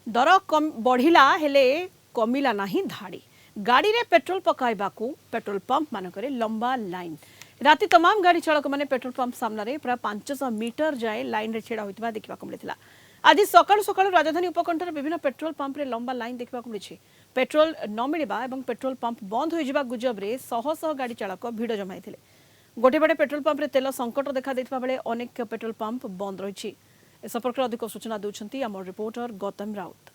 दर बढ़िला हेले कमिला नाही धाड़ी गाड़ी रे पेट्रोल पकाइबाकू पेट्रोल पंप मानकरे लंबा लाइन राति तमाम गाड़ी चालक माने पेट्रोल पंप सामने प्राय 500 मीटर जाए लाइन रे छेड़ा होइतबा देखिबाकू मिलिथिला। आज सकाळु सकाळु राजधानी उपकंठर विभिन्न पेट्रोल पंप रे लंबा लाइन देखिबाकू मिलिछि। पेट्रोल न मिलिबा एवं पेट्रोल पंप बंद होइजिबा गुजबरे शह शह गाड़ी चालक भिड़ जमाइथिले। गोटे पटे पेट्रोल पंप रे तेल संकट देखा देथिबा बेले अनेक पेट्रोल पंप बंद रहिछि। ए संपर्क अधिक सूचना देउछंती हमर रिपोर्टर गौतम राउत।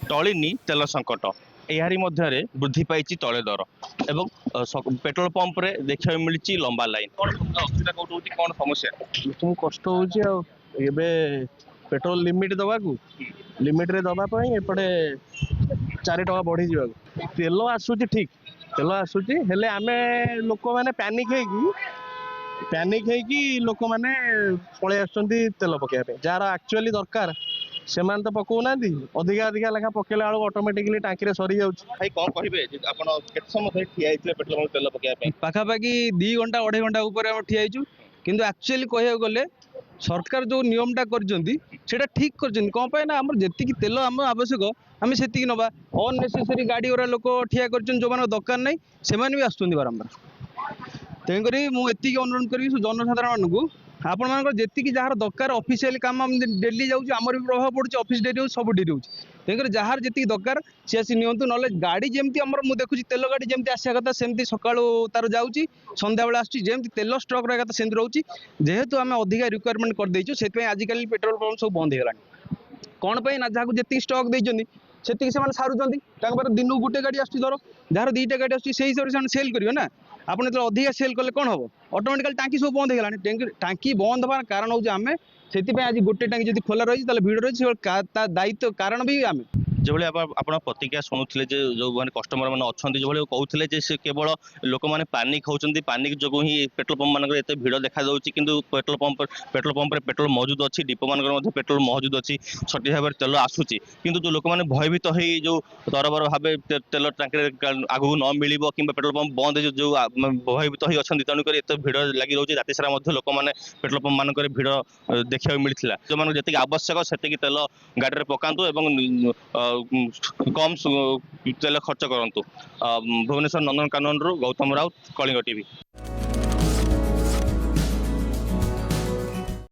टळिनी तेल संकट एहारी मध्य वृद्धि पाई तैल दर एवं पेट्रोल पंप रे देखा मिली लंबा लाइन असुविधा कौट होती कौन समस्या तुम कष्ट हो पेट्रोल लिमिट दवा लिमिट रे दवा एपटे 4 टका बढ़ी जा तेल आसूची ठीक तेल आसूची हेले आमे लोक माने पैनिक है लोक माने पळे आछंती तेल पकेया पे जार एक्चुअली दरकार से तो पकाउना अधिका अधिका लेखा पकेला बेलू ऑटोमेटिकली टांकी रे सरी जाउची। भाई कौन कहिबे आपण केत समय ठिया आइतले पेट्रोल पंप तेल पकेया पे पाखापाखि 2 घंटा 2.5 घंटा ऊपर ठिया आइचु किंतु एक्चुअली कहिया गले सरकार जो नियमटा करजंती सेटा ठीक करजंती कौन पाए ना हमर जेतिकी तेल हम आवश्यक आम से नवा अननेसेसरी गाड़ी गुरा लोक ठिया कर जो मान दरकार नहीं से भी आसुँच बारंबार तेणुक मुझे अनुरोध करी जनसाधारण मानू आपण मान जी जार दरकार ऑफिशियल काम डेली जाऊँ आमर भी प्रभाव पड़े ऑफिस डेरी हो सब डेरी हो तेणुक जार जी दरकार सी आसी नियंतु ना गाड़ी जमी आम मुझे देखुची तेल गाड़ी जमी आसा कथा सेमती सका तार जाऊँगी सन्ध्या बेला आसमी तेल स्टक रहा कथा सेमती रोचे जेहेतु आम अधिका रिक्वायरमेंट करदेचु से आजिकल पेट्रोल पंप सब बंद हो कौन पाई ना जहाँ जी स्टक देती से सारुँच दिन गोटे गाड़ी आस धर जार 2टा गाड़ी आस हिसाब से सेल करेंगे ना आपड़ जो अधिका सेल कले कौन हम ऑटोमेटिकली टांकी सब बंद हो टांकी बंद हमार कारण हूँ आम से आज गोटे टांकी जब खोला रही भिड़ रही दायित्व कारण भी आम जो आपण प्रतिक्रिया शुणुले जो मैंने कस्टमर मैंने अच्छा जो कहते से केवल लोक मैंने पानिक होती पानिक जो ही पेट्रोल पंप मान एत भिड़ देखा कि पेट्रोल पंप पेट्रोल मौजूद अच्छी डिपो मान पेट्रोल मौजूद अच्छी सठिक भाव में तेल आसूची किंतु जो लोक मैंने भयभीत हो जो तरबर भाव तेल टांकी आगू न मिल कि पेट्रोल पंप बंद जो भयभीत हो अच्छा तेणुक एत भिड़ लगी रोचे राति सारा लोक मैंने पेट्रोल पंप मानक भिड़ देखा मिलता जो मान जी आवश्यक से तेल गाड़ी में पकातु कम तेल खर्च करंतु। भुवनेश्वर नंदनकानन गौतम राउत कलिंग टीवी।